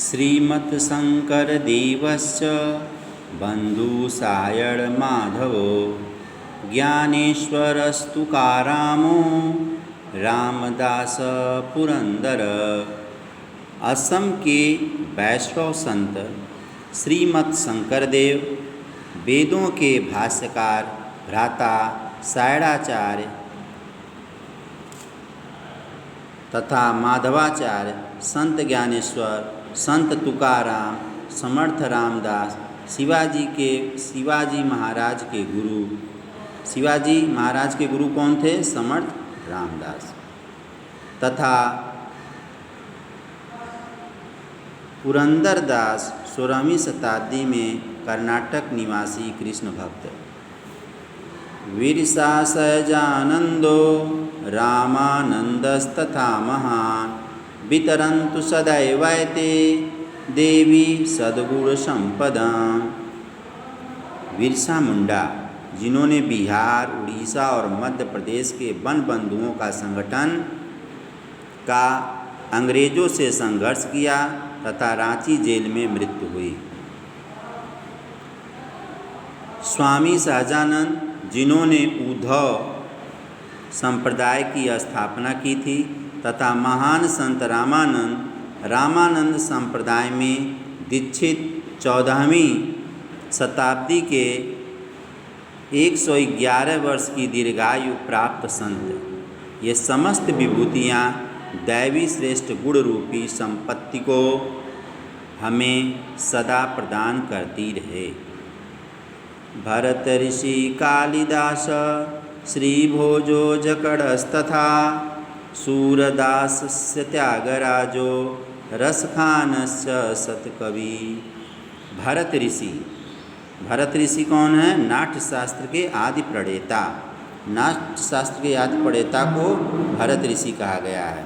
श्रीमत्शङ्करदेवस्य बन्धुसायणमाधवो ज्ञानेश्वरस्तुकारामो रामदास पुरंदर। असम के वैष्णव संत श्रीमत् शंकरदेव, वेदों के भाष्यकार भ्राता सायणाचार्य तथा माधवाचार्य, संत ज्ञानेश्वर, संत तुकाराम, समर्थ रामदास, शिवाजी महाराज के गुरु कौन थे? समर्थ रामदास। तथा पुरंदरदास 16वीं शताब्दी में कर्नाटक निवासी कृष्ण भक्त। वीरसा सहजानंदो रामानंदस्तथा महान वितरन्तु सदैवैते देवी सद्गुण संपदा। बिरसा मुंडा, जिन्होंने बिहार, उड़ीसा और मध्य प्रदेश के वन बंधुओं का संगठन का अंग्रेजों से संघर्ष किया तथा रांची जेल में मृत्यु हुई। स्वामी सहजानंद, जिन्होंने उद्धव संप्रदाय की स्थापना की थी, तथा महान संत रामानंद संप्रदाय में दीक्षित 14वीं शताब्दी के 111 वर्ष की दीर्घायु प्राप्त संत। ये समस्त विभूतियाँ दैवी श्रेष्ठ गुण रूपी संपत्ति को हमें सदा प्रदान करती रहे। भरत ऋषि कालिदास, श्री भोजो जकड़स्तथा सूरदासस्य त्यागराजो रसखानस्य सतकवि। भरत ऋषि कौन है? नाट्य शास्त्र के आदि प्रणेता। नाट्य शास्त्र के आदि प्रणेता को भरत ऋषि कहा गया है।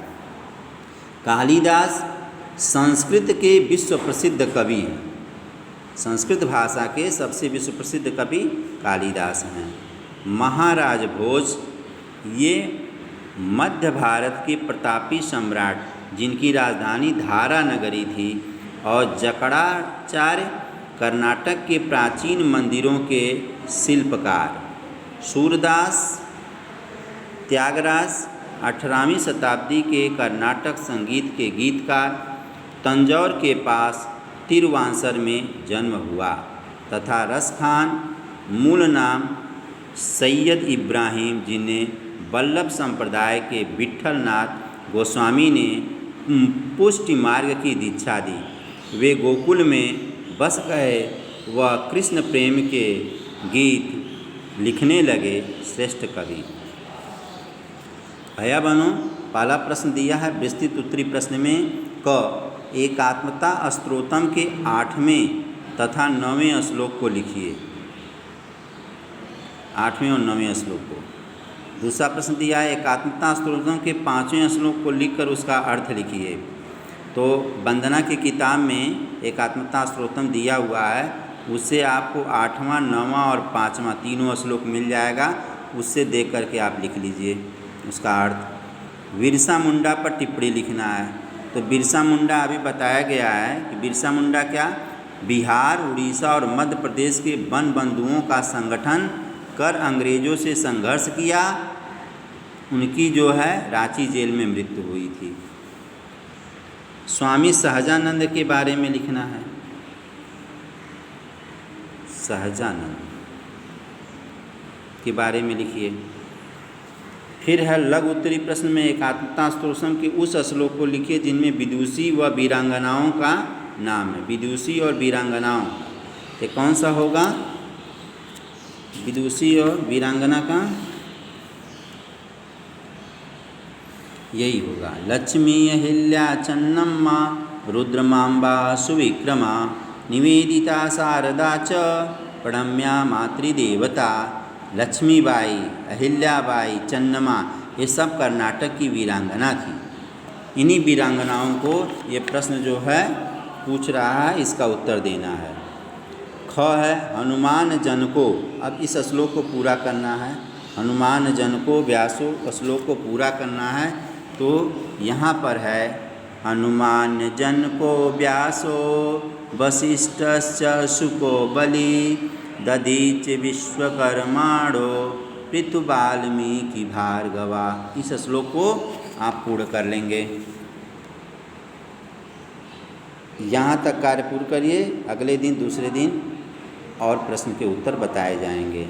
कालिदास संस्कृत के विश्व प्रसिद्ध कवि हैं। संस्कृत भाषा के सबसे विश्व प्रसिद्ध कवि कालिदास हैं। महाराज भोज, ये मध्य भारत के प्रतापी सम्राट, जिनकी राजधानी धारा नगरी थी, और जकड़ाचार्य कर्नाटक के प्राचीन मंदिरों के शिल्पकार। सूरदास त्यागराज 18वीं शताब्दी के कर्नाटक संगीत के गीतकार। तंजौर के पास तिरुवांसर में जन्म हुआ। तथा रसखान, मूल नाम सैयद इब्राहिम, जिन्हें वल्लभ संप्रदाय के विट्ठलनाथ गोस्वामी ने पुष्टि मार्ग की दीक्षा दी। वे गोकुल में बस गए व कृष्ण प्रेम के गीत लिखने लगे। श्रेष्ठ कवि। भैया बहनों, पहला प्रश्न दिया है विस्तृत उत्तरी प्रश्न में क एकात्मता स्तोत्रम के 8वें तथा 9वें श्लोक को लिखिए। 8वें और 9वें श्लोक को। दूसरा प्रश्न दिया है एकात्मता स्तोत्रम के 5वें श्लोक को लिखकर उसका अर्थ लिखिए। तो वंदना की किताब में एकात्मता स्तोत्रम दिया हुआ है, उससे आपको 8वां, 9वां और 5वां तीनों श्लोक मिल जाएगा। उससे देख करके आप लिख लीजिए उसका अर्थ। बिरसा मुंडा पर टिप्पणी लिखना है। तो बिरसा मुंडा अभी बताया गया है कि बिरसा मुंडा क्या? बिहार, उड़ीसा और मध्य प्रदेश के वन बंधुओं का संगठन कर अंग्रेजों से संघर्ष किया। उनकी जो है रांची जेल में मृत्यु हुई थी। स्वामी सहजानंद के बारे में लिखना है। सहजानंद के बारे में लिखिए। फिर है लघु उत्तरी प्रश्न में एकात्मता स्तोत्रम के उस श्लोक को लिखिए जिनमें विदुषी व वीरांगनाओं का नाम है। विदुषी और वीरांगनाओं, ये कौन सा होगा? विदुषी और वीरांगना का यही होगा। लक्ष्मी अहिल्या चन्नम्मा रुद्रमांबा सुविक्रमा निवेदिता शारदा च प्रणम्या मातृदेवता। लक्ष्मीबाई, अहिल्याबाई, चन्नमा, ये सब कर्नाटक की वीरांगना थी। इन्हीं वीरांगनाओं को ये प्रश्न जो है पूछ रहा है, इसका उत्तर देना है। ख है हनुमान जन को। अब इस श्लोक को पूरा करना है। हनुमान जन को व्यासो श्लोक को पूरा करना है। तो यहाँ पर है हनुमान जन को व्यासो वसिष्ठश्च शुको बलि दधीच विश्वकर्माणो पृथु वाल्मीकि भार्गवा। इस श्लोक को आप पूर्ण कर लेंगे। यहाँ तक कार्य पूर्ण करिए। अगले दिन दूसरे दिन और प्रश्न के उत्तर बताए जाएंगे।